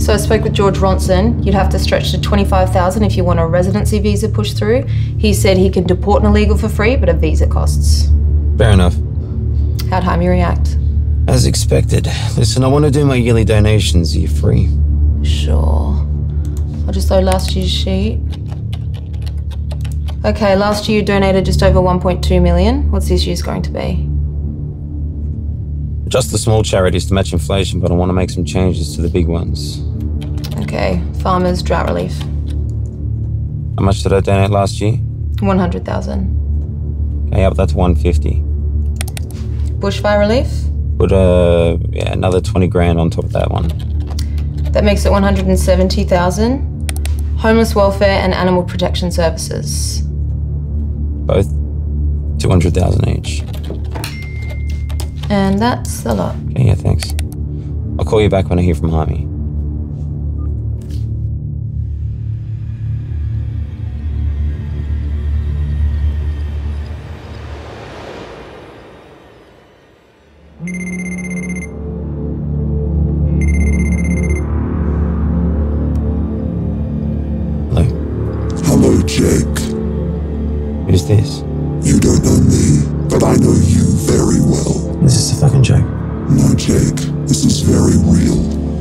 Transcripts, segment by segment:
So I spoke with George Ronson. You'd have to stretch to $25,000 if you want a residency visa pushed through. He said he can deport an illegal for free, but a visa costs. Fair enough. How'd Jaime react? As expected. Listen, I want to do my yearly donations. Are you free? Sure. I'll just load last year's sheet. Okay, last year you donated just over 1.2 million. What's this year's going to be? Just the small charities to match inflation, but I want to make some changes to the big ones. Okay, farmers, drought relief. How much did I donate last year? 100,000. Okay, up that's 150. Bushfire relief? Put another 20 grand on top of that one. That makes it 170,000. Homeless welfare and animal protection services. Both 200,000 each. And that's the lot. Okay, yeah, thanks. I'll call you back when I hear from Jaime. Hello, Jake. Who's this? You don't know me, but I know you very well. Is this a fucking joke? No, Jake, this is very real.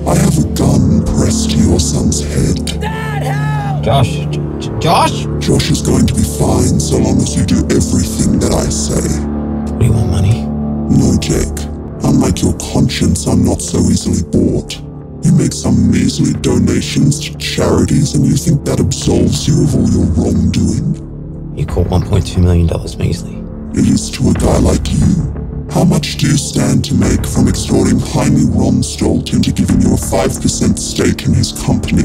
I have a gun pressed to your son's head. Dad, help! Josh? Josh? Josh is going to be fine so long as you do everything that I say. What do you want, money? No, Jake. Unlike your conscience, I'm not so easily bought. You make some measly donations to charities and you think that absolves you of all your wrongdoing. You call $1.2 million measly. It is to a guy like you. How much do you stand to make from extorting Jaime Ronstolt into giving you a 5% stake in his company?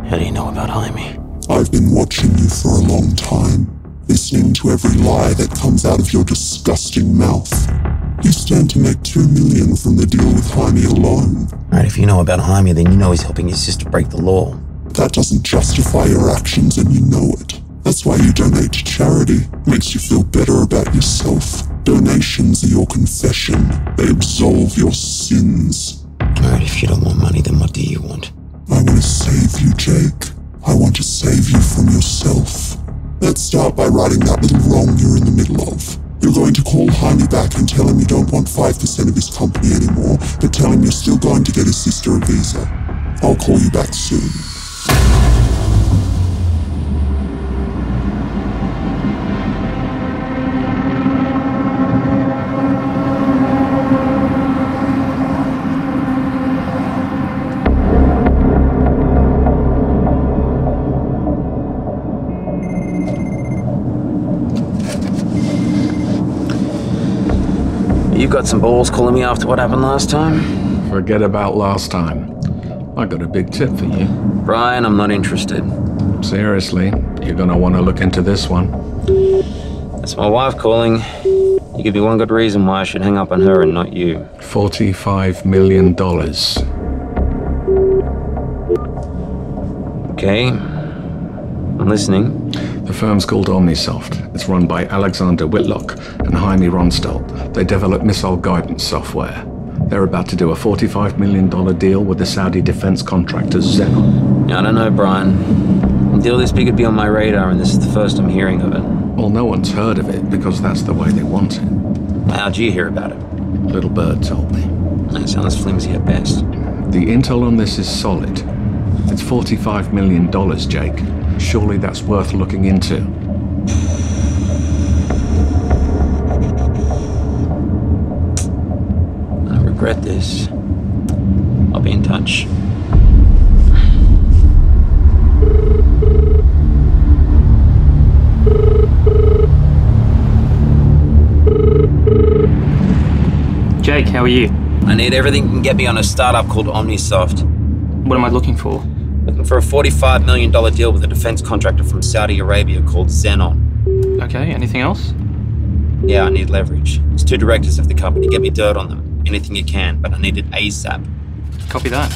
How do you know about Jaime? I've been watching you for a long time, listening to every lie that comes out of your disgusting mouth. You stand to make $2 million from the deal with Jaime alone. Alright, if you know about Jaime, then you know he's helping his sister break the law. That doesn't justify your actions and you know it. That's why you donate to charity. Makes you feel better about yourself. Donations are your confession. They absolve your sins. Alright, if you don't want money, then what do you want? I want to save you, Jake. I want to save you from yourself. Let's start by righting that little wrong you're in the middle of. You're going to call Jaime back and tell him you don't want 5% of his company anymore, but tell him you're still going to get his sister a visa. I'll call you back soon. You've got some balls calling me after what happened last time? Forget about last time. I got a big tip for you. Brian, I'm not interested. Seriously, you're gonna want to look into this one. That's my wife calling. You give me one good reason why I should hang up on her and not you. $45 million. Okay. I'm listening. The firm's called Omnisoft. It's run by Alexander Whitlock and Jaime Ronstolt. They develop missile guidance software. They're about to do a $45 million deal with the Saudi defense contractor Xenon. I don't know, Brian. A deal this big would be on my radar, and this is the first I'm hearing of it. Well, no one's heard of it because that's the way they want it. How'd you hear about it? Little Bird told me. That sounds flimsy at best. The intel on this is solid. It's $45 million, Jake. Surely that's worth looking into. I regret this. I'll be in touch. Jake, how are you? I need everything that can get me on a startup called Omnisoft. What am I looking for? Looking for a $45 million deal with a defense contractor from Saudi Arabia called Xenon. Okay, anything else? Yeah, I need leverage. There's two directors of the company. Get me dirt on them. Anything you can, but I need it ASAP. Copy that.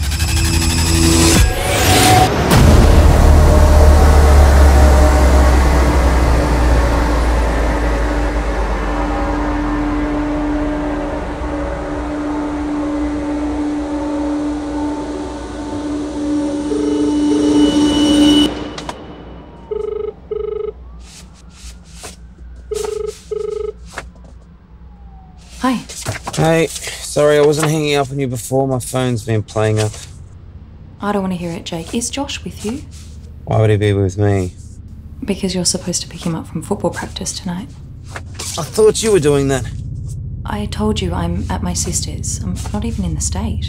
Hey, sorry I wasn't hanging up on you before. My phone's been playing up. I don't want to hear it, Jake. Is Josh with you? Why would he be with me? Because you're supposed to pick him up from football practice tonight. I thought you were doing that. I told you I'm at my sister's. I'm not even in the state.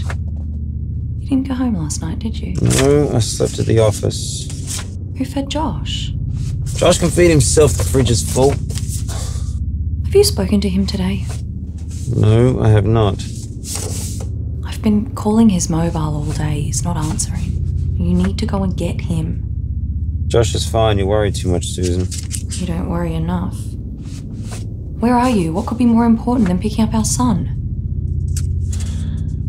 You didn't go home last night, did you? No, I slept at the office. Who fed Josh? Josh can feed himself, the fridge is full. Have you spoken to him today? No, I have not. I've been calling his mobile all day. He's not answering. You need to go and get him. Josh is fine. You worry too much, Susan. You don't worry enough. Where are you? What could be more important than picking up our son?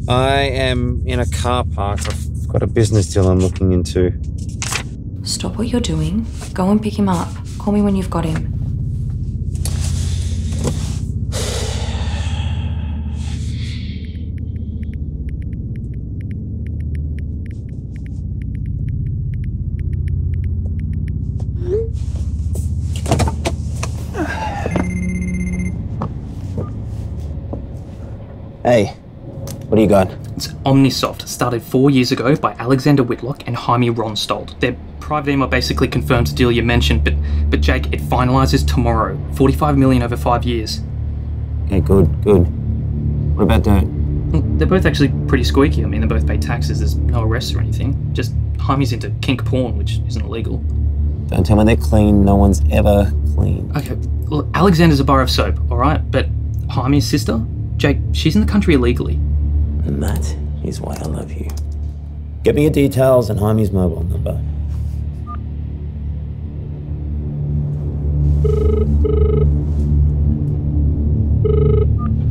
I am in a car park. I've got a business deal I'm looking into. Stop what you're doing. Go and pick him up. Call me when you've got him. Hey, what do you got? It's Omnisoft, started 4 years ago by Alexander Whitlock and Jaime Ronstold. Their private email basically confirms the deal you mentioned, but Jake, it finalises tomorrow. 45 million over 5 years. Okay, good. What about Dirt? They're both actually pretty squeaky. I mean, they both pay taxes. There's no arrests or anything. Just Jaime's into kink porn, which isn't illegal. Don't tell me they're clean. No one's ever clean. Okay, well, Alexander's a bar of soap, all right? But Jaime's sister, Jake, she's in the country illegally. And that is why I love you. Get me your details and Jaime's mobile number.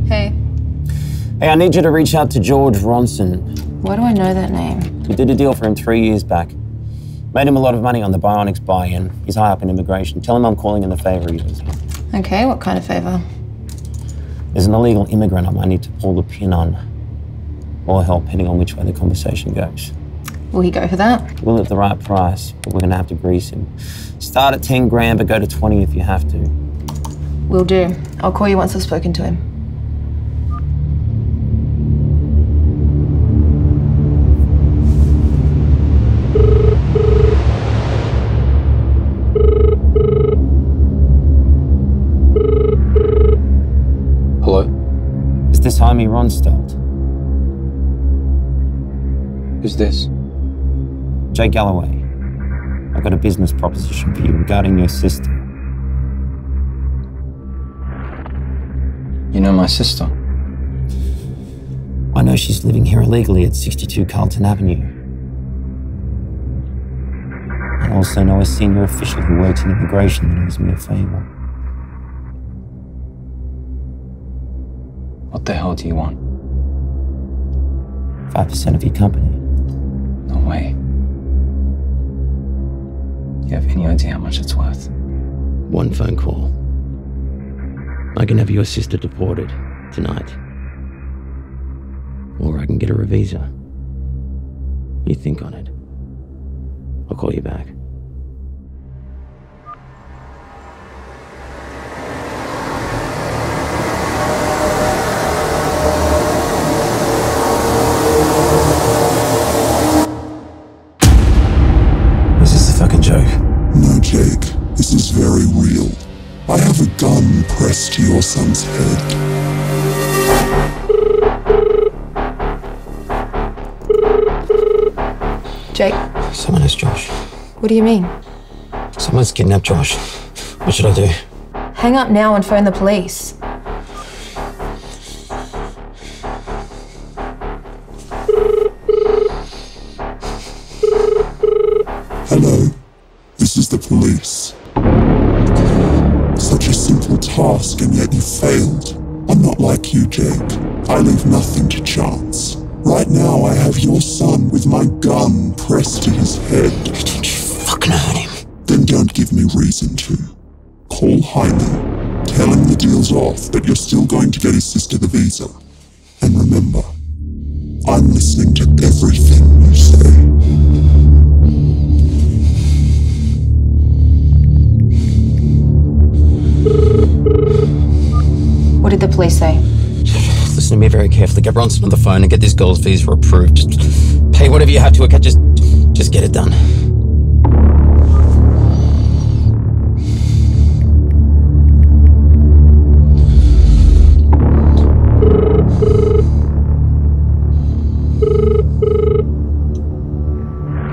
Hey, Hey, I need you to reach out to George Ronson. why do I know that name? We did a deal for him 3 years back. Made him a lot of money on the Bionics buy-in. He's high up in immigration. Tell him I'm calling in the favor he owes me. Okay, what kind of favor? There's an illegal immigrant I might need to pull the pin on. Or help, depending on which way the conversation goes. Will he go for that? We'll at the right price, but we're gonna have to grease him. Start at 10 grand, but go to 20 if you have to. Will do. I'll call you once I've spoken to him. Hello? Is this Jaime Ronstold? Who's this? Jake Galloway. I've got a business proposition for you regarding your sister. You know my sister? I know she's living here illegally at 62 Carlton Avenue. I also know a senior official who works in immigration that owes me a favor. What the hell do you want? 5% of your company. No way. Do you have any idea how much it's worth? One phone call. I can have your sister deported tonight. Or I can get her a visa. You think on it. I'll call you back. Is this a fucking joke? No, Jake, this is very real. I have a gun pressed to your son's head. Jake, Someone has Josh. what do you mean? Someone's kidnapped Josh. What should I do? Hang up now and phone the police. Hello, this is the police. Such a simple task, and yet you failed. I'm not like you, Jake. I leave nothing to chance. Right now, I have your son with my gun pressed to his head. Don't you fucking hurt him. Then don't give me reason to. Call Jaime. Tell him the deal's off, but you're still going to get his sister the visa. And remember, I'm listening to everything you say. What did the police say? The listen to me very carefully. Get Ronson on the phone and get this girl's visa approved. Just pay whatever you have to, okay? Just get it done.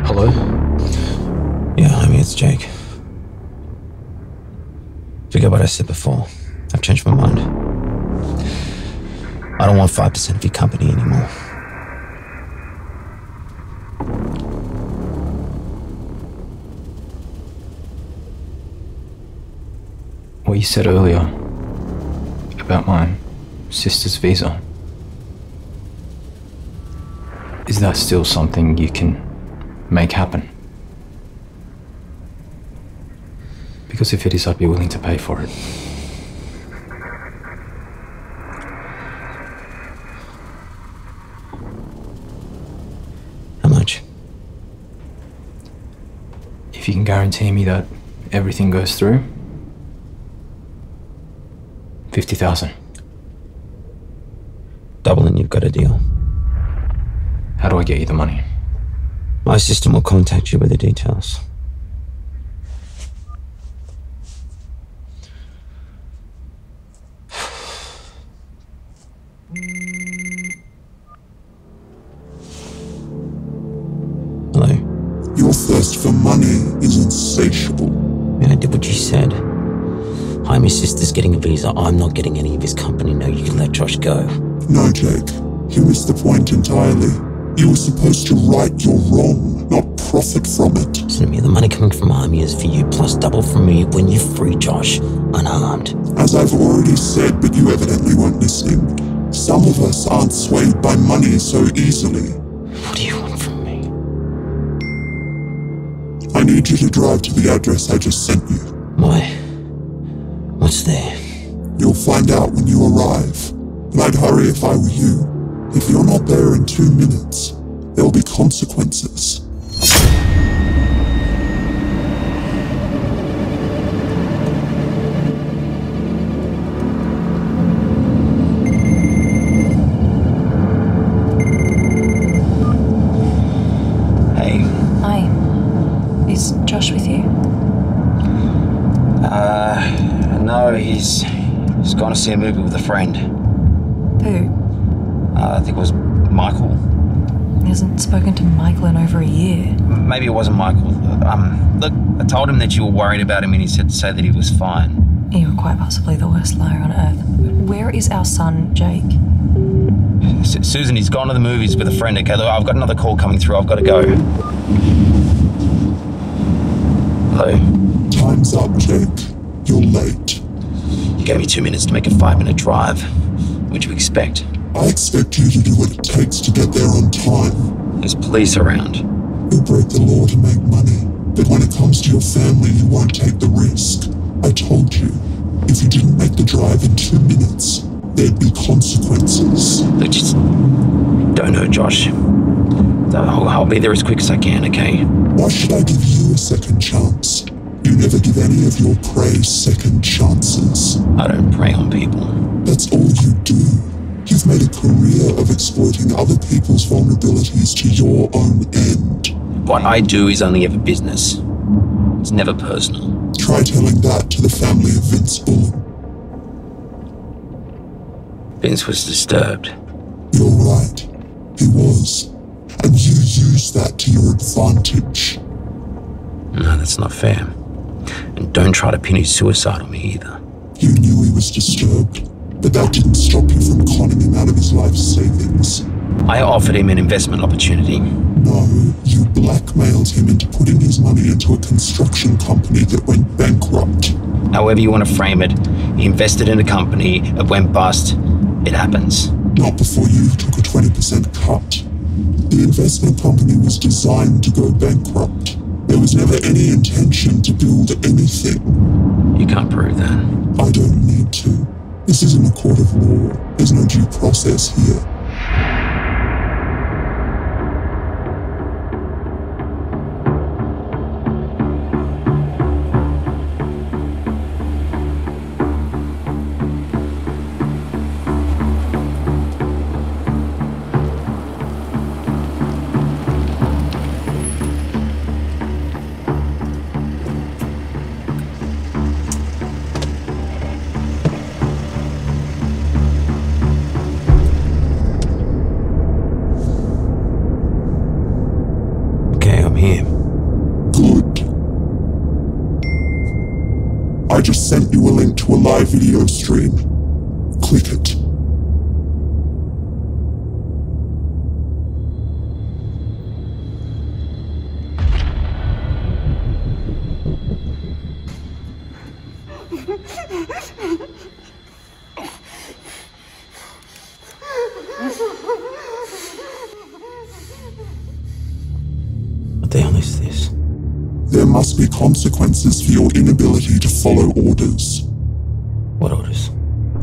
Hello? Yeah, I mean, it's Jake. Forget what I said before. I've changed my mind. I don't want 5% of your company anymore. What you said earlier about my sister's visa. Is that still something you can make happen? Because if it is, I'd be willing to pay for it. How much? If you can guarantee me that everything goes through, 50,000. Double and you've got a deal. How do I get you the money? My system will contact you with the details. Hello? Your thirst for money is insatiable. Man, I did what you said. Jaime's sister's getting a visa. I'm not getting any of his company. No, you can let Josh go. No, Jake. You missed the point entirely. You were supposed to right your wrong, not profit from it. Listen to me, the money coming from Jaime is for you, plus double from me when you free Josh, unharmed. As I've already said, but you evidently weren't listening, some of us aren't swayed by money so easily. What do you want from me? I need you to drive to the address I just sent you. Why? What's there? You'll find out when you arrive. And I'd hurry if I were you. If you're not there in 2 minutes, there'll be consequences. Hey. Hi. Is Josh with you? No, he's gone to see a movie with a friend. Who? I think it was Michael. He hasn't spoken to Michael in over a year. Maybe it wasn't Michael. Look, I told him that you were worried about him and he said to say that he was fine. You are quite possibly the worst liar on earth. Where is our son, Jake? Susan, he's gone to the movies with a friend. Okay, look, I've got another call coming through. I've got to go. Hello? Time's up, Jake. You're late. You gave me 2 minutes to make a 5-minute drive. What'd you expect? I expect you to do what it takes to get there on time. There's police around. You'll break the law to make money, but when it comes to your family, you won't take the risk. I told you, if you didn't make the drive in 2 minutes, there'd be consequences. Look, just don't hurt Josh. I'll be there as quick as I can, okay? Why should I give you a second chance? You never give any of your prey second chances. I don't prey on people. That's all you do. You've made a career of exploiting other people's vulnerabilities to your own end. What I do is only ever business. It's never personal. Try telling that to the family of Vince Bullen. Vince was disturbed. You're right. He was. And you used that to your advantage. No, that's not fair. And don't try to pin his suicide on me either. You knew he was disturbed, but that didn't stop you from conning him out of his life savings. I offered him an investment opportunity. No, you blackmailed him into putting his money into a construction company that went bankrupt. However you want to frame it, he invested in a company, it went bust. It happens. Not before you took a 20% cut. The investment company was designed to go bankrupt. There was never any intention to build anything. You can't prove that. I don't need to. This isn't a court of law. There's no due process here. sent you a link to a live video stream. Click it. What the hell is this? There must be consequences for your inability to follow orders. What orders?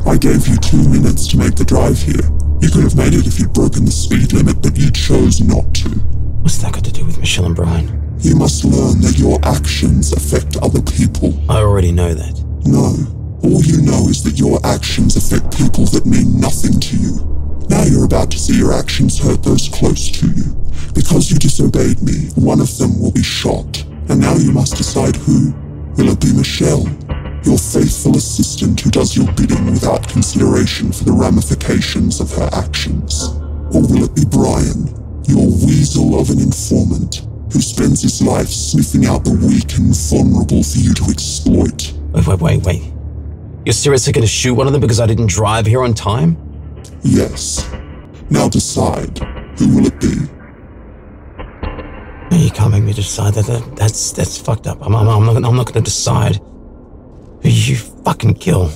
I gave you 2 minutes to make the drive here. You could have made it if you'd broken the speed limit, but you chose not to. What's that got to do with Michelle and Brian? You must learn that your actions affect other people. I already know that. No. All you know is that your actions affect people that mean nothing to you. Now you're about to see your actions hurt those close to you. Because you disobeyed me, one of them will be shot. And now you must decide who. Will it be Michelle, your faithful assistant who does your bidding without consideration for the ramifications of her actions? Or will it be Brian, your weasel of an informant, who spends his life sniffing out the weak and vulnerable for you to exploit? Wait. You're seriously gonna shoot one of them because I didn't drive here on time? Yes. Now decide. Who will it be? You can't make me decide that. That's fucked up. I'm not gonna decide who you fucking kill.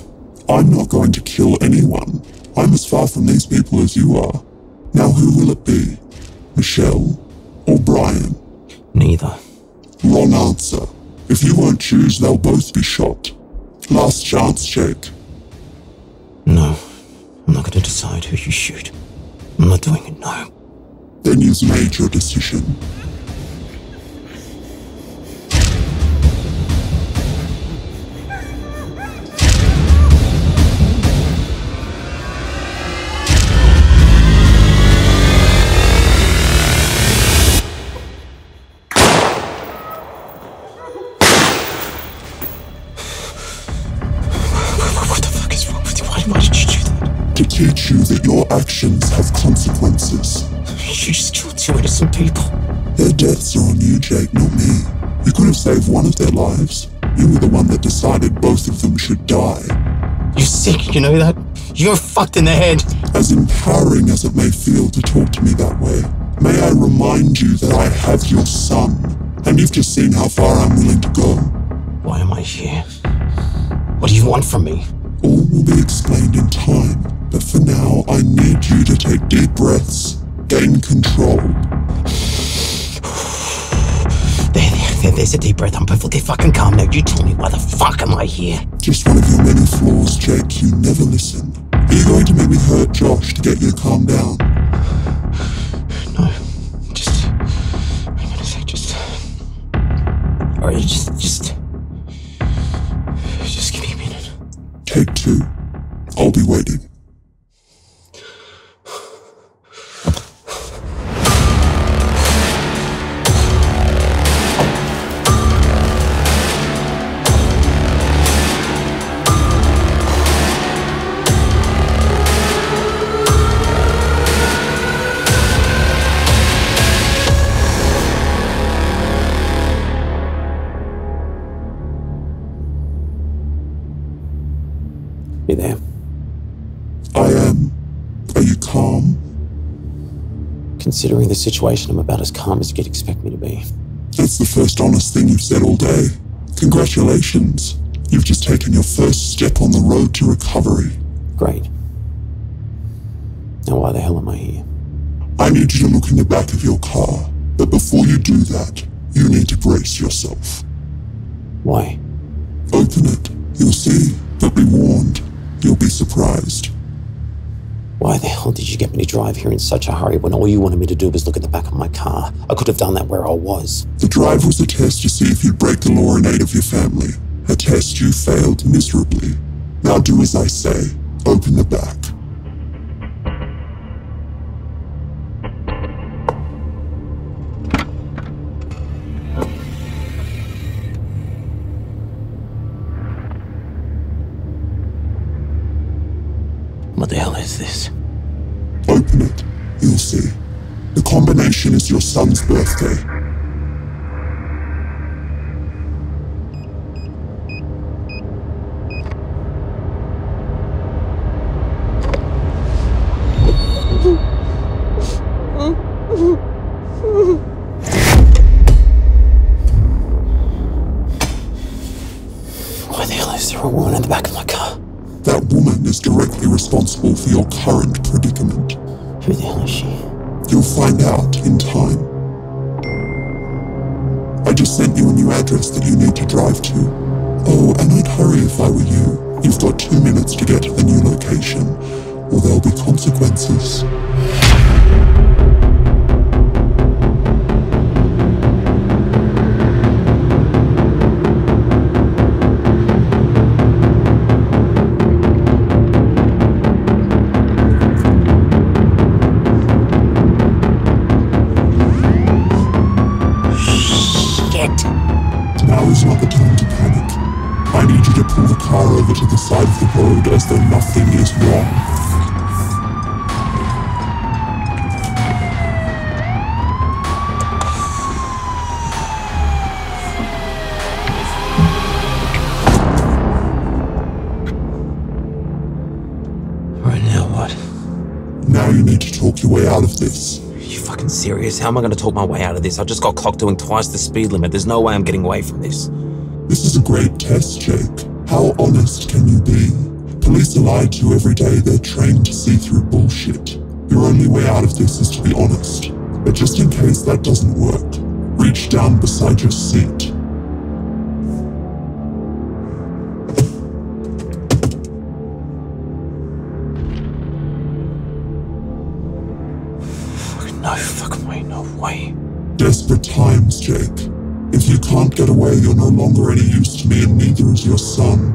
I'm not going to kill anyone. I'm as far from these people as you are. Now who will it be? Michelle or Brian? Neither. Wrong answer. If you won't choose, they'll both be shot. Last chance, Jake. No. I'm not gonna decide who you shoot. I'm not doing it, no. Then you've made your decision. Why did you do that? To teach you that your actions have consequences. You just killed 2 innocent people. Their deaths are on you, Jake, not me. You could have saved one of their lives. You were the one that decided both of them should die. You're sick, you know that? You're fucked in the head. As empowering as it may feel to talk to me that way, may I remind you that I have your son, and you've just seen how far I'm willing to go. Why am I here? What do you want from me? All will be explained in time, but for now, I need you to take deep breaths, gain control. There's a deep breath. I'm perfectly fucking calm now. You tell me why the fuck am I here? Just one of your many flaws, Jake. You never listen. Are you going to make me hurt Josh to get you to calm down? No. I'm gonna say Alright, just give me a minute. Take 2. I'll be waiting. You there? I am. Are you calm? Considering the situation, I'm about as calm as you'd expect me to be. That's the first honest thing you've said all day. Congratulations. You've just taken your first step on the road to recovery. Great. Now why the hell am I here? I need you to look in the back of your car, but before you do that, you need to brace yourself. Why? Open it. You'll see, but be warned. You'll be surprised. Why the hell did you get me to drive here in such a hurry when all you wanted me to do was look at the back of my car? I could have done that where I was. The drive was a test to see if you'd break the law in aid of your family. A test you failed miserably. Now do as I say. Open the back. What the hell is this? Open it. You'll see. The combination is your son's birthday. responsible for your current predicament. Who the hell is she? You'll find out in time. I just sent you a new address that you need to drive to. Oh, and I'd hurry if I were you. You've got 2 minutes to get to the new location, or there'll be consequences. Now is not the time to panic. I need you to pull the car over to the side of the road as though nothing is wrong. Right now, what? Now you need to talk your way out of this. Are you fucking serious? How am I going to talk my way out of this? I just got clocked doing twice the speed limit. There's no way I'm getting away from this. This is a great test, Jake. How honest can you be? Police are lied to every day. They're trained to see through bullshit. Your only way out of this is to be honest. But just in case that doesn't work, reach down beside your seat. No fucking way, no way. Desperate times, Jake. If you can't get away, you're no longer any use to me, and neither is your son.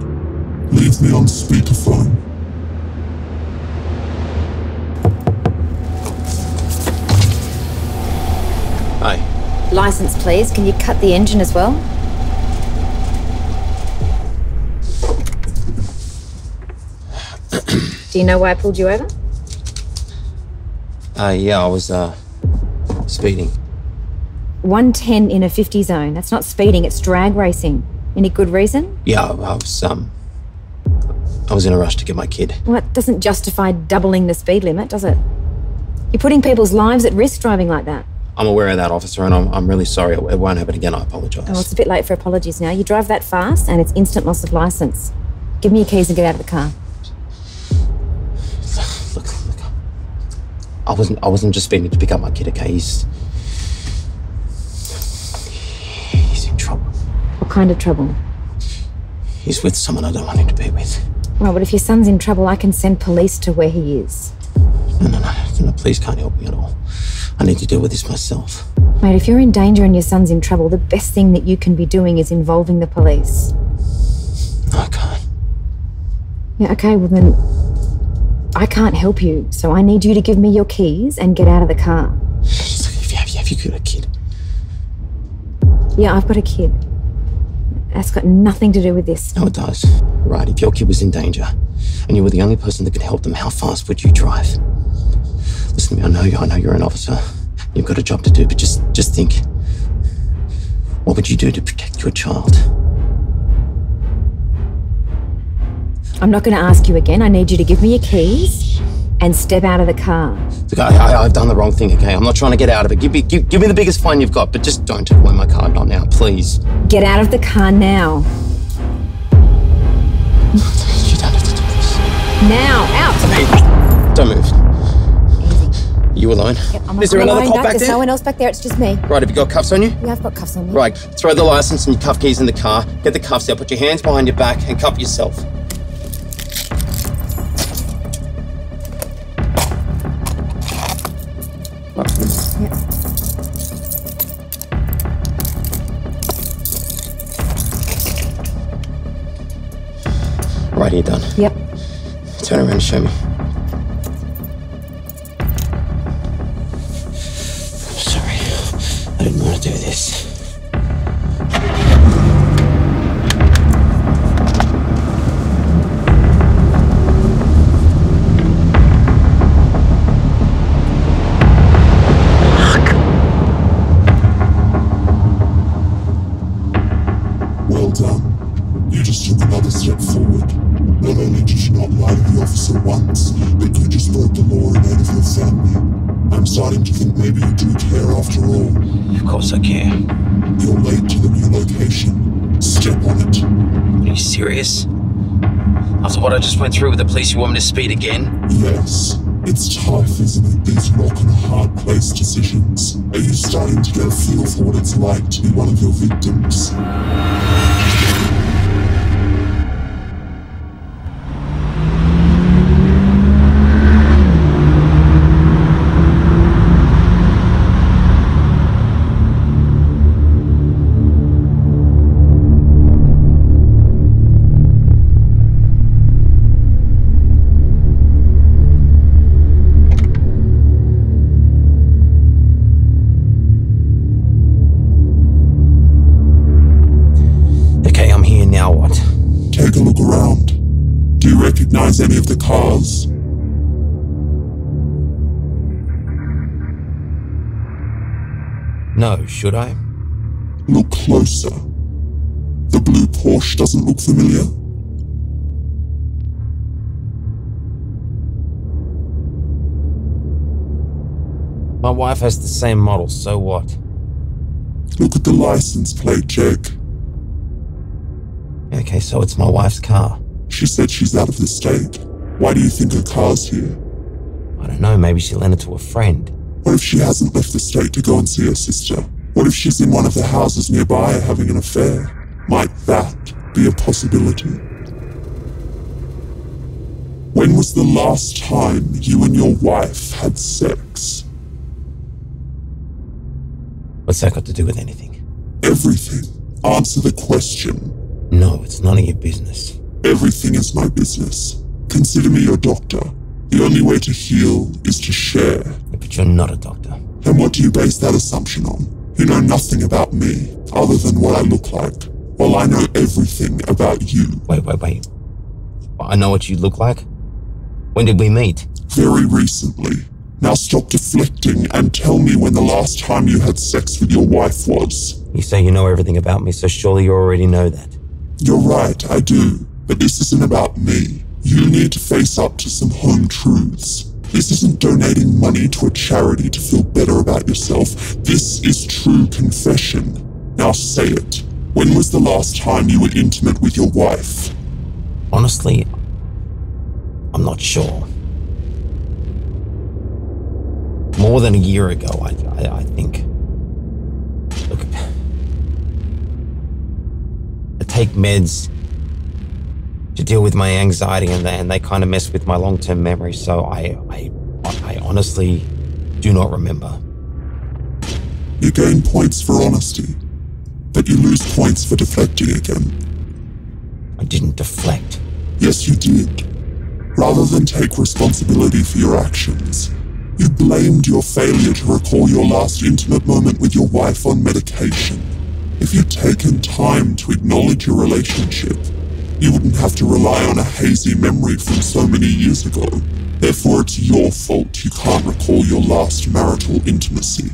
Leave me on speakerphone. Hey. License, please. Can you cut the engine as well? Do you know why I pulled you over? Yeah, I was, speeding. 110 in a 50 zone. That's not speeding, it's drag racing. Any good reason? Yeah, I was in a rush to get my kid. Well, that doesn't justify doubling the speed limit, does it? You're putting people's lives at risk driving like that. I'm aware of that, officer, and I'm really sorry. It won't happen again. I apologise. Oh, it's a bit late for apologies now. You drive that fast and it's instant loss of licence. Give me your keys and get out of the car. Look. I wasn't just speeding to pick up my kid, okay? He's in trouble. What kind of trouble? He's with someone I don't want him to be with. Well, but if your son's in trouble, I can send police to where he is. No, police can't help me at all. I need to deal with this myself. Mate, if you're in danger and your son's in trouble, the best thing that you can be doing is involving the police. No, I can't. Yeah, okay, well then, I can't help you, so I need you to give me your keys and get out of the car. Have you got a kid? Yeah, I've got a kid. That's got nothing to do with this. No, it does. Right, if your kid was in danger and you were the only person that could help them, how fast would you drive? Listen to me, I know you're an officer. You've got a job to do, but just think. What would you do to protect your child? I'm not going to ask you again. I need you to give me your keys and step out of the car. Look, I've done the wrong thing, okay? I'm not trying to get out of it. Give me the biggest fine you've got, but just don't take away my car. Not now, please. Get out of the car now. You don't have to do this. Now, out. Hey, don't move. Easy. You alone? Yep, I'm Is there another alone. cop back There's there? no one else back there. It's just me. Right, have you got cuffs on you? Yeah, I've got cuffs on me. Right, throw the license and your cuff keys in the car. Get the cuffs out, put your hands behind your back and cuff yourself. Yep. Right, you're done. Yep. Turn around and show me. I'm sorry. I didn't want to do this. Well done. You just took another step forward. Not only did you not lie to the officer once, but you just broke the law in aid of your family. I'm starting to think maybe you do care after all. Of course I care. You're late to the new location. Step on it. Are you serious? After what I just went through with the police, you want me to speed again? Yes. It's tough, isn't it? These rock and hard place decisions. Are you starting to get a feel for what it's like to be one of your victims? Take a look around. Do you recognize any of the cars? No, should I? Look closer. The blue Porsche doesn't look familiar? My wife has the same model, so what? Look at the license plate, Jake. Okay, so it's my wife's car. She said she's out of the state. Why do you think her car's here? I don't know, maybe she lent it to a friend. What if she hasn't left the state to go and see her sister? What if she's in one of the houses nearby having an affair? Might that be a possibility? When was the last time you and your wife had sex? What's that got to do with anything? Everything. Answer the question. No, it's none of your business. Everything is my business. Consider me your doctor. The only way to heal is to share. But you're not a doctor. And what do you base that assumption on? You know nothing about me, other than what I look like. Well, I know everything about you. Wait. I know what you look like? When did we meet? Very recently. Now stop deflecting and tell me when the last time you had sex with your wife was. You say you know everything about me, so surely you already know that. You're right, I do. But this isn't about me. You need to face up to some home truths. This isn't donating money to a charity to feel better about yourself. This is true confession. Now say it. When was the last time you were intimate with your wife? Honestly, I'm not sure. More than a year ago, I think. Look, I take meds to deal with my anxiety, and they kind of mess with my long-term memory, so I honestly do not remember. You gain points for honesty, but you lose points for deflecting again. I didn't deflect. Yes, you did. Rather than take responsibility for your actions, you blamed your failure to recall your last intimate moment with your wife on medication. If you'd taken time to acknowledge your relationship, you wouldn't have to rely on a hazy memory from so many years ago. Therefore, it's your fault you can't recall your last marital intimacy.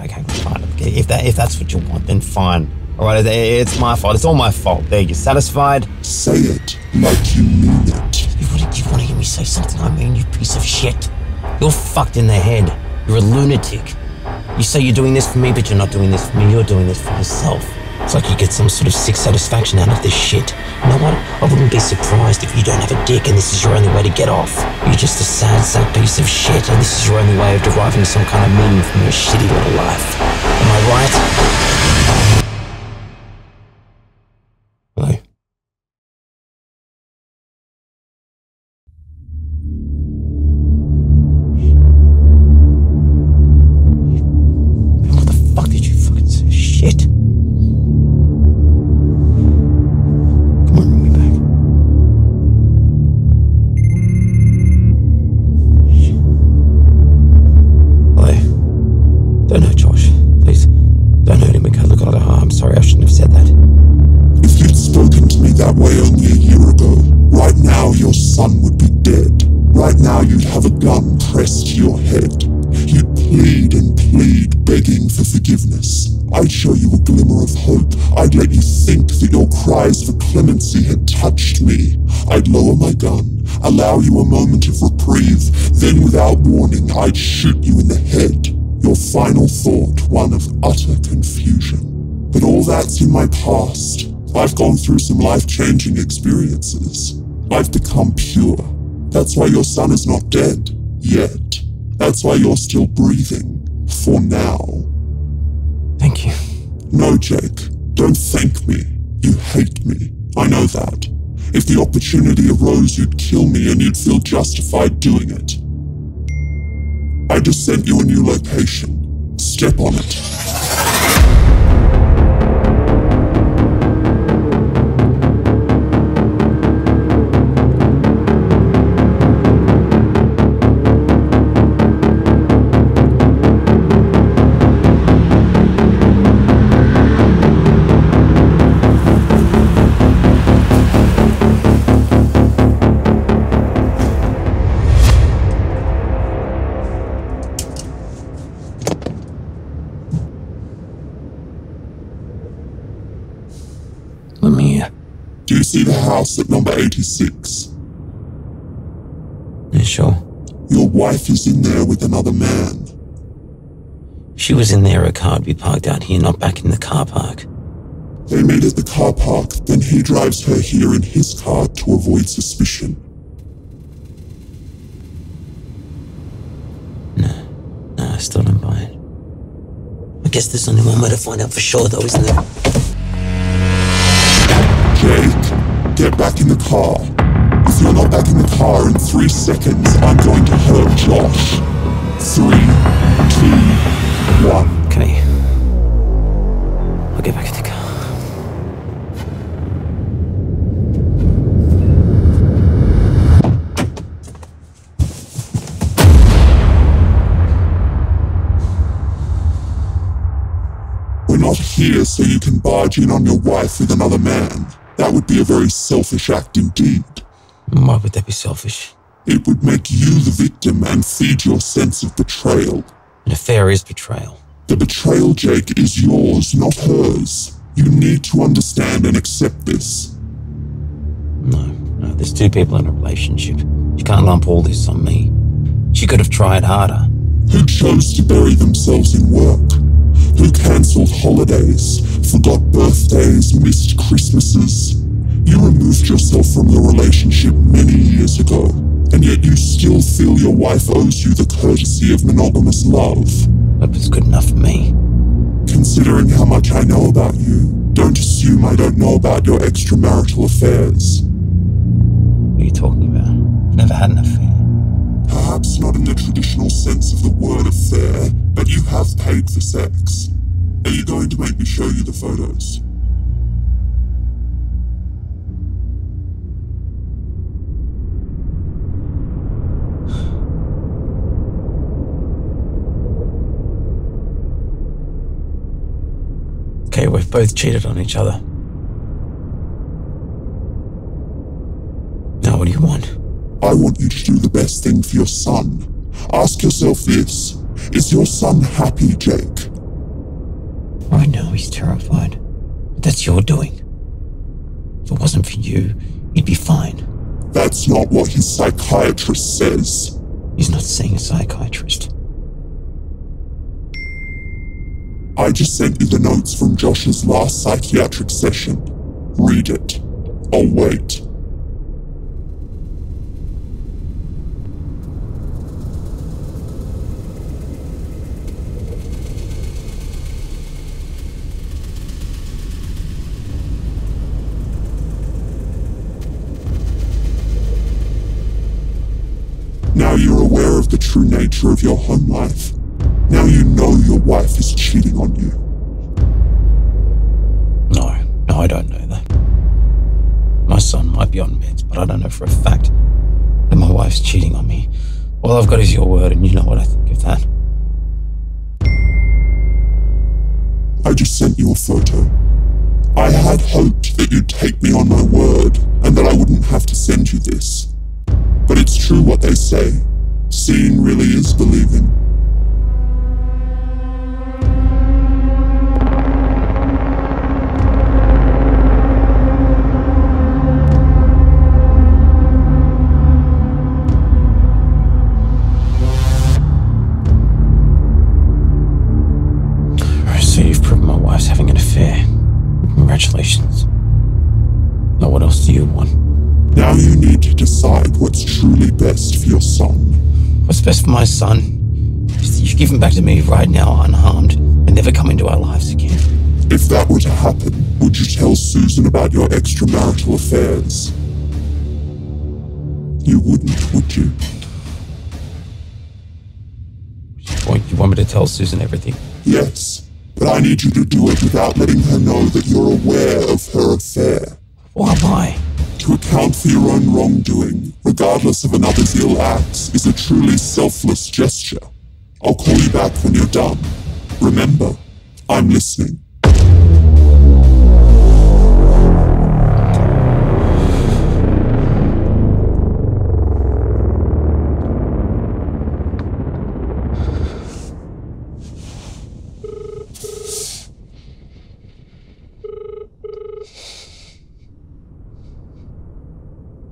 Okay, fine. Okay, if that's what you want, then fine. All right, it's my fault. It's all my fault. There, you satisfied? Say it like you mean it. You want to hear me say something I mean, you piece of shit? You're fucked in the head. You're a lunatic. You say you're doing this for me, but you're not doing this for me. You're doing this for yourself. It's like you get some sort of sick satisfaction out of this shit. You know what? I wouldn't be surprised if you don't have a dick and this is your only way to get off. You're just a sad piece of shit, and this is your only way of deriving some kind of meaning from your shitty little life. Am I right? Hello? What the fuck did you fucking say? Shit. Don't hurt Josh. Please, don't hurt him. Okay, look, I'm sorry, I shouldn't have said that. If you'd spoken to me that way only a year ago, right now your son would be dead. Right now you'd have a gun pressed to your head. You'd plead and plead, begging for forgiveness. I'd show you a glimmer of hope. I'd let you think that your cries for clemency had touched me. I'd lower my gun, allow you a moment of reprieve, then without warning, I'd shoot you in the head. Your final thought, one of utter confusion. But all that's in my past. I've gone through some life-changing experiences. I've become pure. That's why your son is not dead. Yet. That's why you're still breathing. For now. Thank you. No, Jake. Don't thank me. You hate me. I know that. If the opportunity arose, you'd kill me and you'd feel justified doing it. I just sent you a new location. Step on it. Do you see the house at number 86? Yeah, sure. Your wife is in there with another man. If she was in there, her car would be parked out here, not back in the car park. They meet at the car park, then he drives her here in his car to avoid suspicion. No, I still don't buy it. I guess there's only one way to find out for sure, though, isn't there? Jake, get back in the car. If you're not back in the car in 3 seconds, I'm going to hurt Josh. 3, 2, 1. Okay. I'll get back in the car. We're not here so you can barge in on your wife with another man. That would be a very selfish act indeed. Why would that be selfish? It would make you the victim and feed your sense of betrayal. An affair is betrayal. The betrayal, Jake, is yours, not hers. You need to understand and accept this. No, there's 2 people in a relationship. You can't lump all this on me. She could have tried harder. Who chose to bury themselves in work? Who cancelled holidays, forgot birthdays, missed Christmases? You removed yourself from the relationship many years ago, and yet you still feel your wife owes you the courtesy of monogamous love. That was good enough for me. Considering how much I know about you, don't assume I don't know about your extramarital affairs. What are you talking about? I've never had an affair. Perhaps not in the traditional sense of the word affair, but you have paid for sex. Are you going to make me show you the photos? Okay, we've both cheated on each other. Now what do you want? I want you to do the best thing for your son. Ask yourself this. Is your son happy, Jake? Right now he's terrified. But that's your doing. If it wasn't for you, he'd be fine. That's not what his psychiatrist says. He's not seeing a psychiatrist. I just sent you the notes from Josh's last psychiatric session. Read it. I'll wait. Now you're aware of the true nature of your home life. Now you know your wife is cheating on you. No, I don't know that. My son might be on meds, but I don't know for a fact that my wife's cheating on me. All I've got is your word, and you know what I think of that. I just sent you a photo. I had hoped that you'd take me on my word, and that I wouldn't have to send you this. But it's true what they say. Seeing really is believing. So you've proven my wife's having an affair. Congratulations. Now what else do you want? Now you need best for your son. What's best for my son? You give him back to me right now, unharmed, and never come into our lives again. If that were to happen, would you tell Susan about your extramarital affairs? You wouldn't, would you? You want me to tell Susan everything? Yes, but I need you to do it without letting her know that you're aware of her affair. Why? To account for your own wrongdoing, regardless of another's ill acts, is a truly selfless gesture. I'll call you back when you're done. Remember, I'm listening.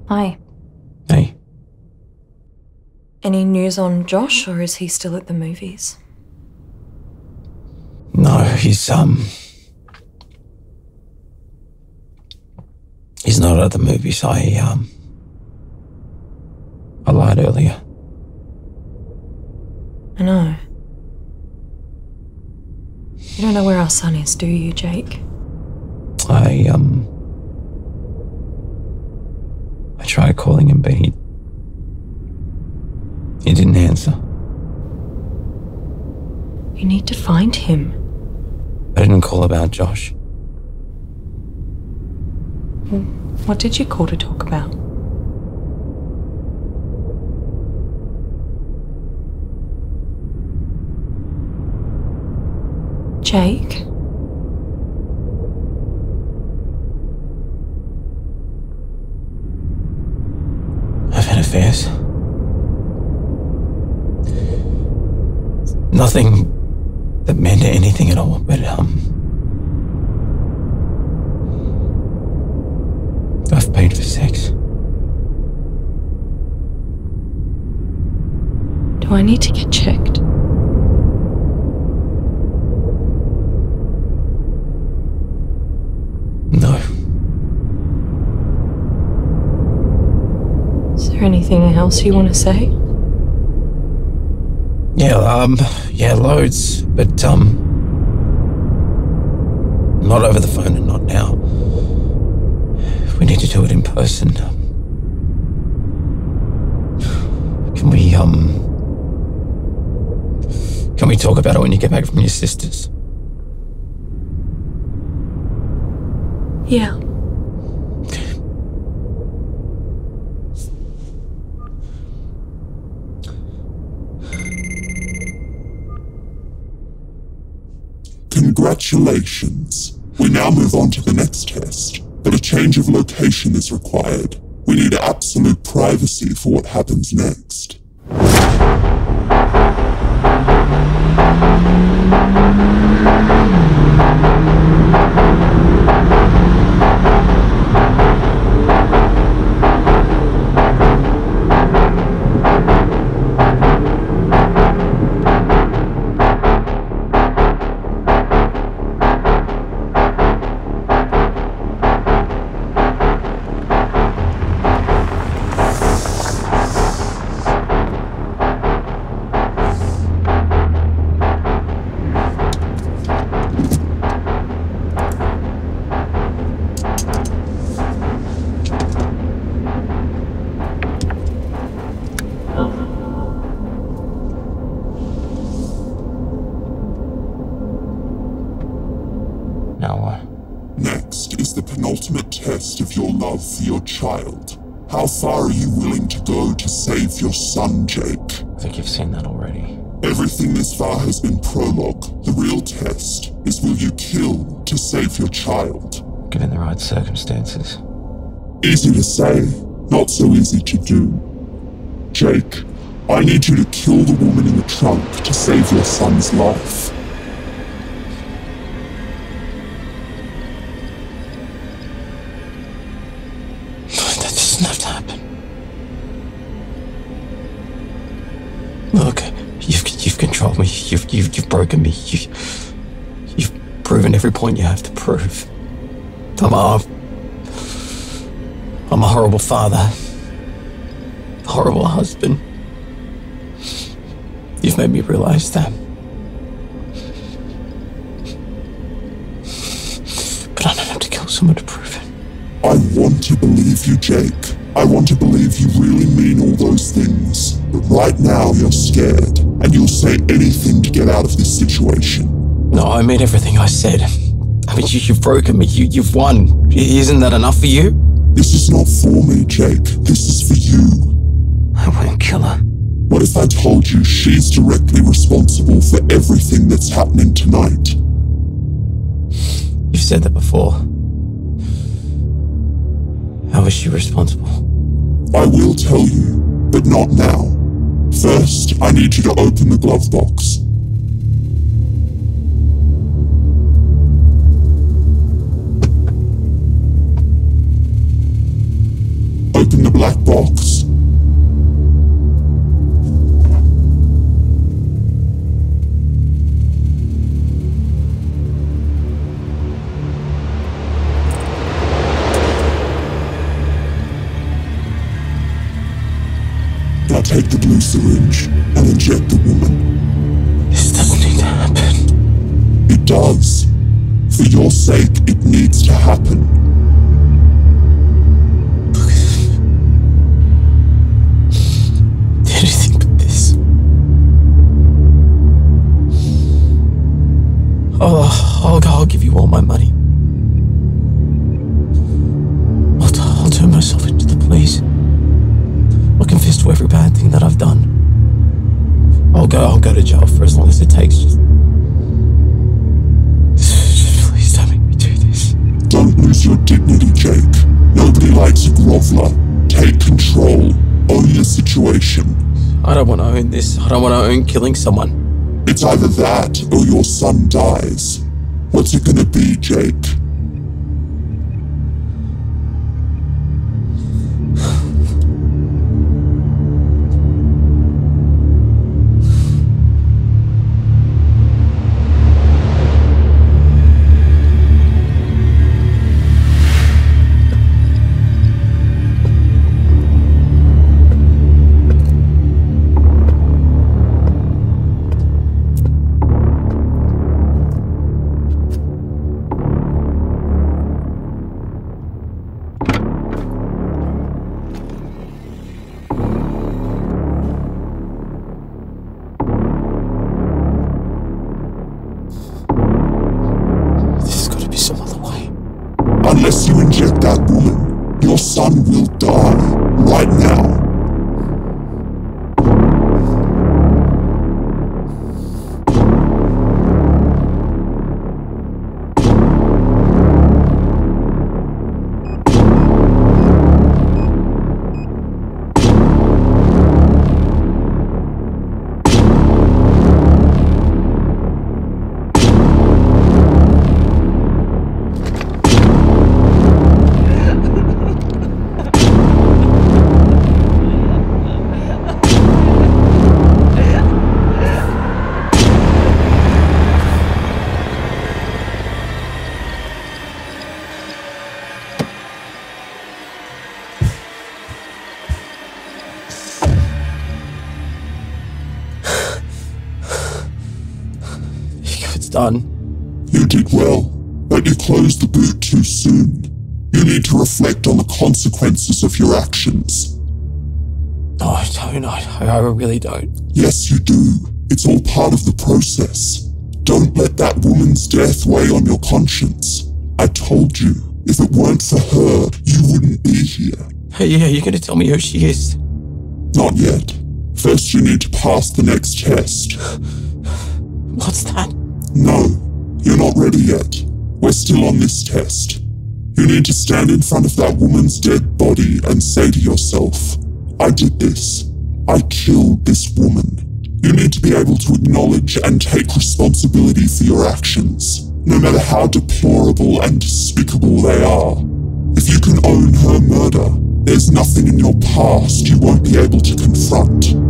Hi. Hey. Any news on Josh, or is he still at the movies? No, he's not at the movies. I lied earlier. I know. You don't know where our son is, do you, Jake? I tried calling him, but he didn't answer. You need to find him. I didn't call about Josh. What did you call to talk about? Jake? I've had affairs. Nothing that meant anything at all, but I've paid for sex. Do I need to get checked? No. Is there anything else you want to say? Yeah, loads, but not over the phone and not now. We need to do it in person. Can we talk about it when you get back from your sister's? Yeah. Congratulations. We now move on to the next test, but a change of location is required. We need absolute privacy for what happens next. Next is the penultimate test of your love for your child. How far are you willing to go to save your son, Jake? I think you've seen that already. Everything this far has been prologue. The real test is, will you kill to save your child? Given the right circumstances. Easy to say, not so easy to do. Jake, I need you to kill the woman in the trunk to save your son's life. That doesn't have to happen. Look, you've controlled me. You've broken me. You've proven every point you have to prove. I'm a horrible father. horrible husband. You've made me realize that. But I don't have to kill someone to prove it. I want to believe you, Jake. I want to believe you really mean all those things. But right now you're scared, and you'll say anything to get out of this situation. No, I mean everything I said. I mean, you've broken me. You've won. Isn't that enough for you? This is not for me, Jake. This is for you. I won't kill her. What if I told you she's directly responsible for everything that's happening tonight? You've said that before. How is she responsible? I will tell you, but not now. First, I need you to open the glove box. Open the black box. Now take the blue syringe and inject the woman. This doesn't need to happen. It does. For your sake, it needs to happen. Anything but this. I'll give you all my money. I'll turn myself into the police. I'll confess to every bad thing that I've done. I'll go to jail for as long as it takes. Just please don't make me do this. Don't lose your dignity, Jake. Nobody likes a groveler. Take control. Own the situation. I don't want to own this. I don't want to own killing someone. It's either that or your son dies. What's it gonna be, Jake? Unless you inject that woman, your son will die right now. Done. You did well, but you closed the boot too soon. You need to reflect on the consequences of your actions. No, I don't. I really don't. Yes, you do. It's all part of the process. Don't let that woman's death weigh on your conscience. I told you, if it weren't for her, you wouldn't be here. Hey, yeah, you're gonna tell me who she is? Not yet. First, you need to pass the next test. What's that? No, you're not ready yet. We're still on this test. You need to stand in front of that woman's dead body and say to yourself, I did this. I killed this woman. You need to be able to acknowledge and take responsibility for your actions, no matter how deplorable and despicable they are. If you can own her murder, there's nothing in your past you won't be able to confront.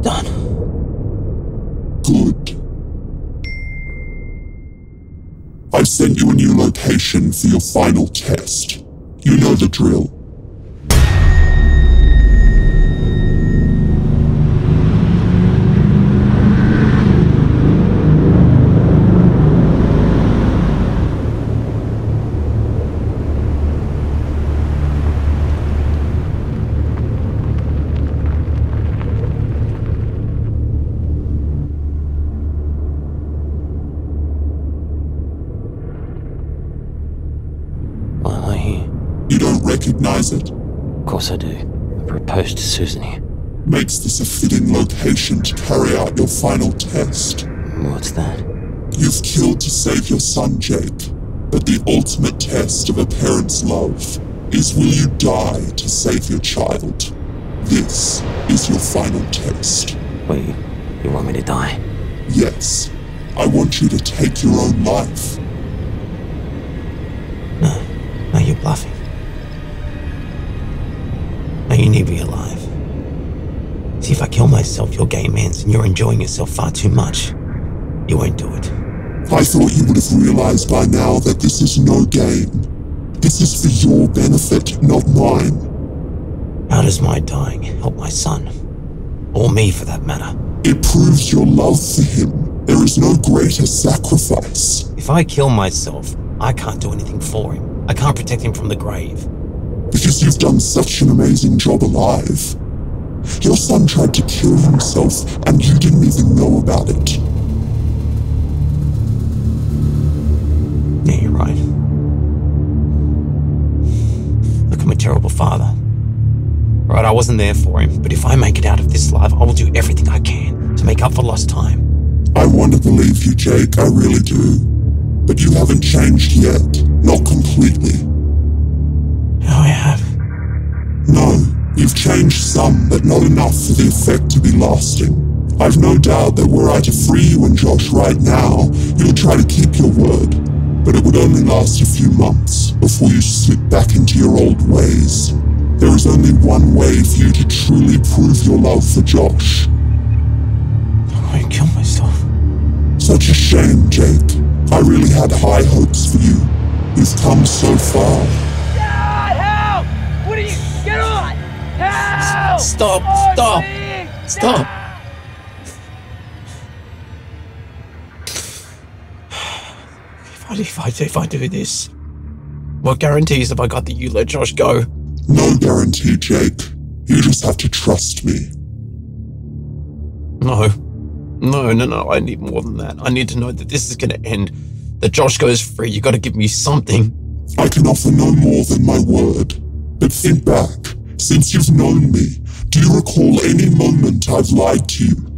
done. Good. I've sent you a new location for your final test. You know the drill. You don't recognize it? Of course I do. I proposed to Susan here. Makes this a fitting location to carry out your final test. What's that? You've killed to save your son, Jake. But the ultimate test of a parent's love is, will you die to save your child? This is your final test. Wait, you want me to die? Yes. I want you to take your own life. No, you're bluffing. No, you need me alive. See, if I kill myself, your game ends and you're enjoying yourself far too much. You won't do it. I thought you would have realized by now that this is no game. This is for your benefit, not mine. How does my dying help my son? Or me, for that matter? It proves your love for him. There is no greater sacrifice. If I kill myself, I can't do anything for him. I can't protect him from the grave. Because you've done such an amazing job alive. Your son tried to kill himself, and you didn't even know about it. Yeah, you're right. Look, I'm a terrible father. Right, I wasn't there for him, but if I make it out of this life, I will do everything I can to make up for lost time. I want to believe you, Jake, I really do. But you haven't changed yet. Not completely. Oh, I have. No, you've changed some, but not enough for the effect to be lasting. I've no doubt that were I to free you and Josh right now, you'll try to keep your word. But it would only last a few months before you slip back into your old ways. There is only one way for you to truly prove your love for Josh. I kill myself. Such a shame, Jake. I really had high hopes for you. You've come so far. God, help! What are you? Get on! Help! Stop! Oh, Stop! please! Stop! If I do this, what guarantees have I got that you let Josh go? No guarantee, Jake. You just have to trust me. No, I need more than that. I need to know that this is going to end, that Josh goes free. You got to give me something. I can offer no more than my word. But think back. Since you've known me, do you recall any moment I've lied to you?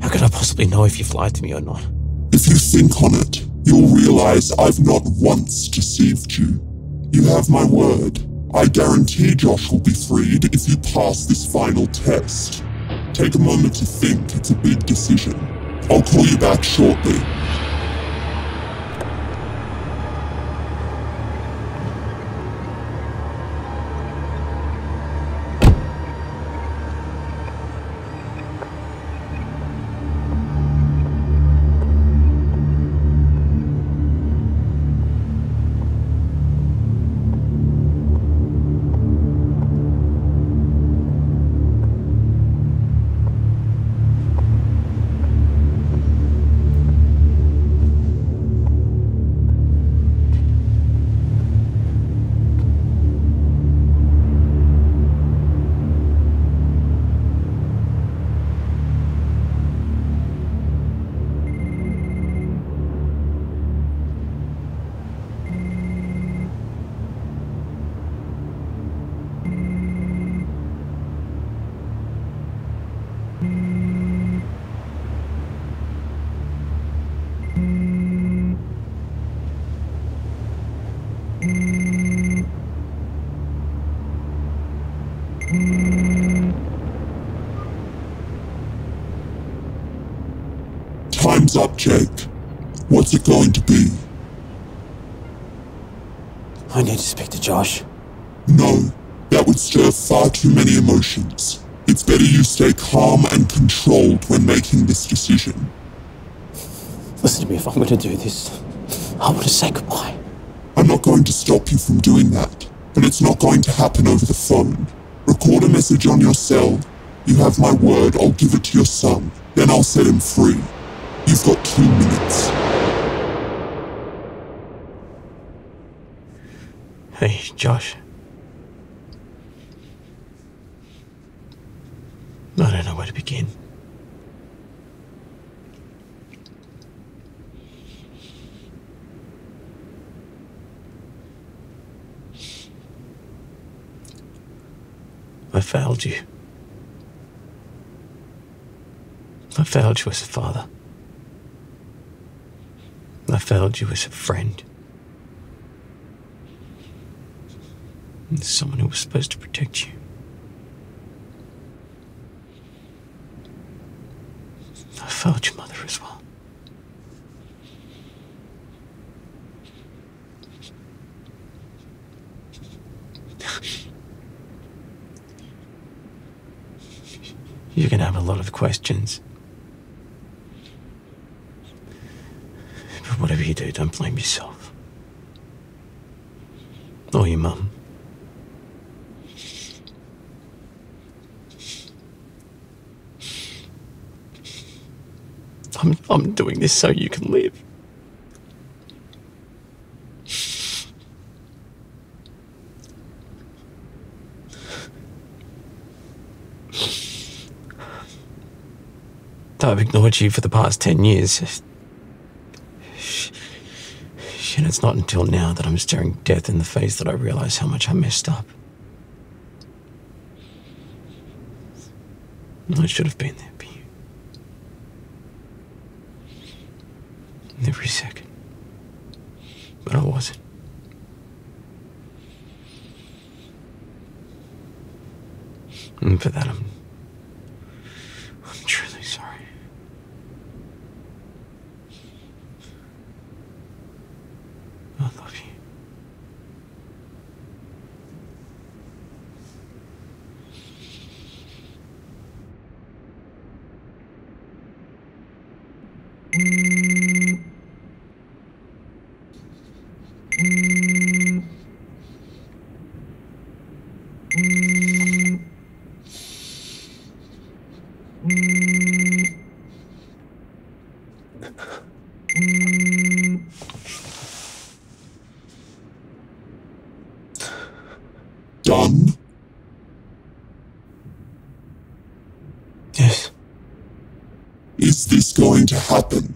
How could I possibly know if you've lied to me or not? If you think on it, you'll realize I've not once deceived you. You have my word. I guarantee Josh will be freed if you pass this final test. Take a moment to think. It's a big decision. I'll call you back shortly. Time's up, Jake. What's it going to be? I need to speak to Josh. No, that would stir far too many emotions. It's better you stay calm and controlled when making this decision. Listen to me, if I'm going to do this, I want to say goodbye. I'm not going to stop you from doing that, but it's not going to happen over the phone. Record a message on your cell. You have my word, I'll give it to your son. Then I'll set him free. You've got 2 minutes. Hey, Josh. I don't know where to begin. I failed you. I failed you as a father. I failed you as a friend. And as someone who was supposed to protect you. I failed your mother as well. You're gonna have a lot of questions. But whatever you do, don't blame yourself. Or your mum. I'm doing this so you can live. I've ignored you for the past 10 years. And it's not until now that I'm staring death in the face that I realize how much I messed up. I should have been there for you. Every second. But I wasn't. And for that, I'm truly sorry. I love you. Done? Yes. Is this going to happen?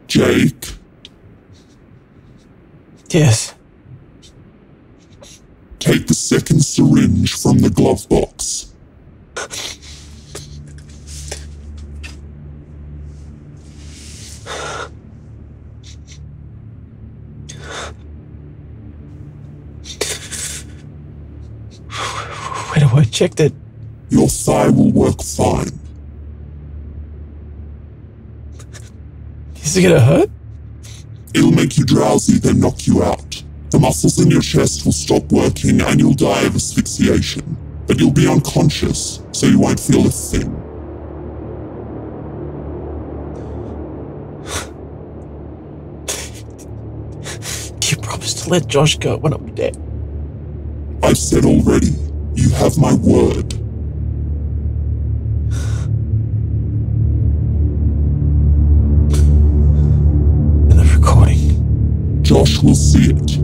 Jake? Yes. Take the second syringe from the glove box. Where do I check that? Your thigh will work fine. Is it gonna hurt? It'll make you drowsy, then knock you out. The muscles in your chest will stop working and you'll die of asphyxiation. But you'll be unconscious, so you won't feel a thing. You promised to let Josh go when I'm dead. I've said already, you have my word. And the recording. Josh will see it.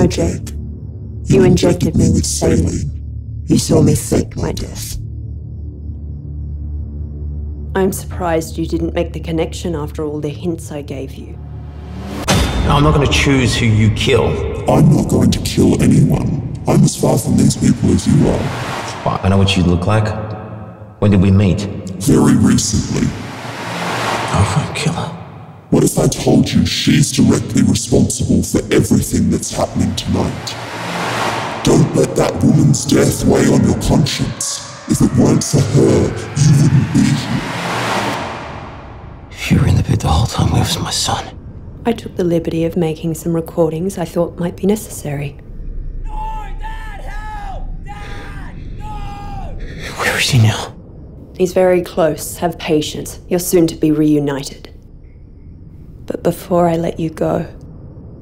No, Jake. You injected me with saline. You saw me fake my death. I'm surprised you didn't make the connection after all the hints I gave you. I'm not going to choose who you kill. I'm not going to kill anyone. I'm as far from these people as you are. Well, I know what you look like. When did we meet? Very recently. Oh, killer. What if I told you she's directly responsible for everything that's happening tonight? Don't let that woman's death weigh on your conscience. If it weren't for her, you wouldn't be here. If you were in the pit the whole time, where was my son? I took the liberty of making some recordings I thought might be necessary. No, Dad, help! Dad, no! Where is he now? He's very close. Have patience. You're soon to be reunited. But before I let you go,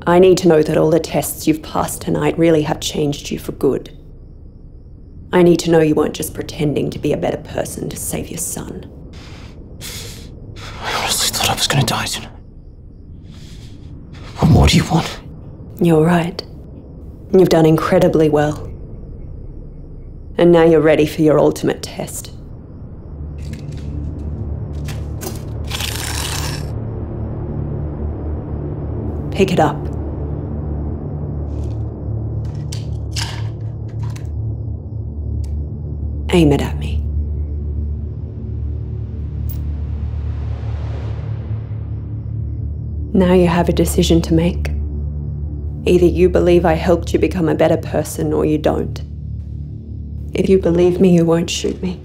I need to know that all the tests you've passed tonight really have changed you for good. I need to know you weren't just pretending to be a better person to save your son. I honestly thought I was going to die tonight. What more do you want? You're right. You've done incredibly well. And now you're ready for your ultimate test. Pick it up. Aim it at me. Now you have a decision to make. Either you believe I helped you become a better person or you don't. If you believe me, you won't shoot me.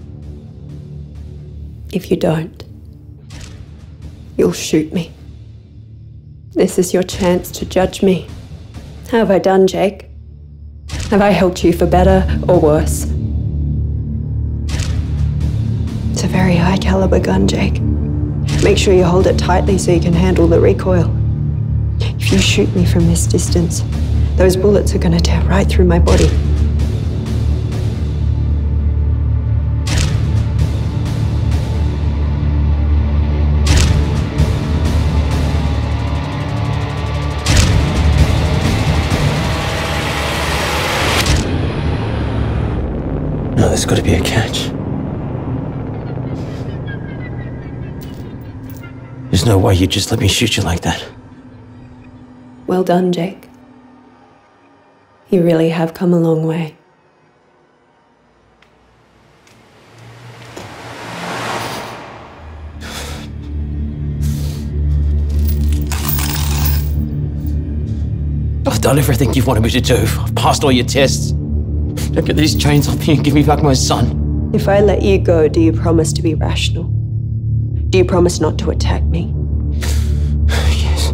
If you don't, you'll shoot me. This is your chance to judge me. How have I done, Jake? Have I helped you for better or worse? It's a very high caliber gun, Jake. Make sure you hold it tightly so you can handle the recoil. If you shoot me from this distance, those bullets are going to tear right through my body. No, there's got to be a catch. There's no way you'd just let me shoot you like that. Well done, Jake. You really have come a long way. I've done everything you wanted me to do. I've passed all your tests. Don't get these chains off me and give me back my son. If I let you go, do you promise to be rational? Do you promise not to attack me? Yes.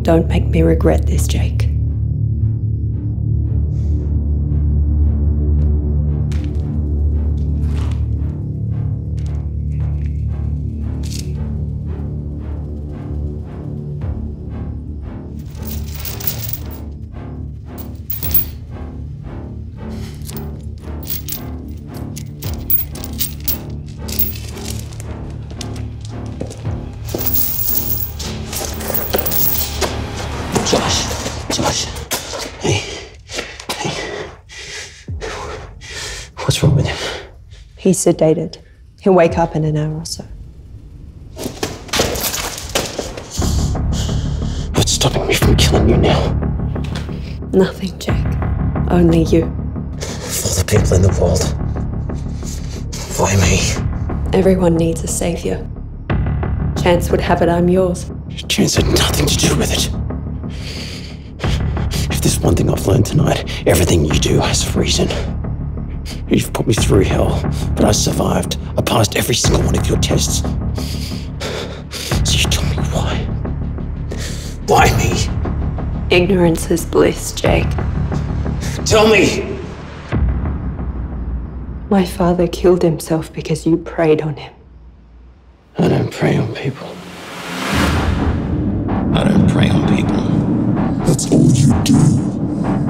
Don't make me regret this, Jake. Josh. Hey. What's wrong with him? He's sedated. He'll wake up in an hour or so. What's stopping me from killing you now? Nothing, Jake. Only you. For the people in the world. Why me? Everyone needs a savior. Chance would have it I'm yours. Chance had nothing to do with it. If there's one thing I've learned tonight, everything you do has a reason. You've put me through hell, but I survived. I passed every single one of your tests. So you tell me why? Why me? Ignorance is bliss, Jake. Tell me! My father killed himself because you preyed on him. I don't prey on people. I don't prey on people. That's all you do.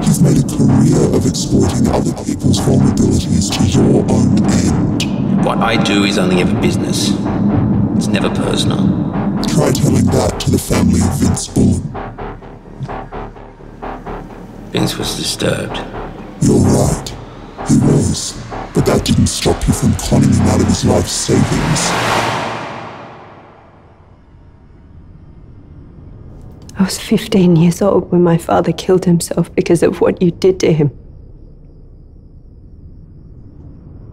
You've made a career of exploiting other people's vulnerabilities to your own end. What I do is only ever business. It's never personal. Try telling that to the family of Vince Bullen. Vince was disturbed. You're right. He was. But that didn't stop you from conning him out of his life savings. I was 15 years old when my father killed himself because of what you did to him.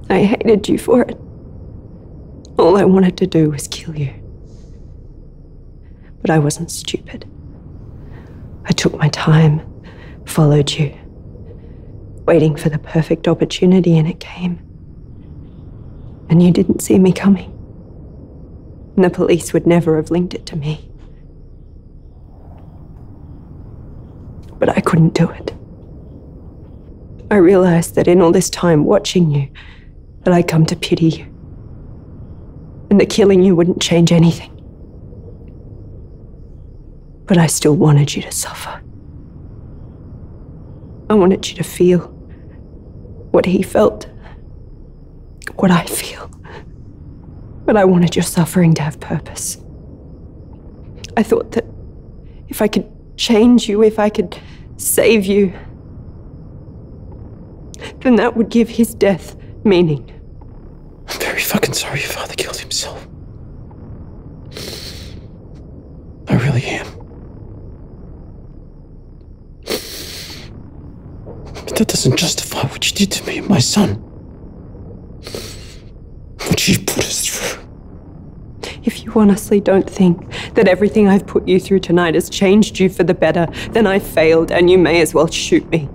I hated you for it. All I wanted to do was kill you. But I wasn't stupid. I took my time, followed you, waiting for the perfect opportunity, and it came. And you didn't see me coming. And the police would never have linked it to me. But I couldn't do it. I realized that in all this time watching you, that I'd come to pity you. And that killing you wouldn't change anything. But I still wanted you to suffer. I wanted you to feel what he felt, what I feel. But I wanted your suffering to have purpose. I thought that if I could change you, if I could save you, then that would give his death meaning. I'm very fucking sorry your father killed himself. I really am. But that doesn't justify what you did to me and my son. What you put us through. If you honestly don't think that everything I've put you through tonight has changed you for the better, then I failed and you may as well shoot me.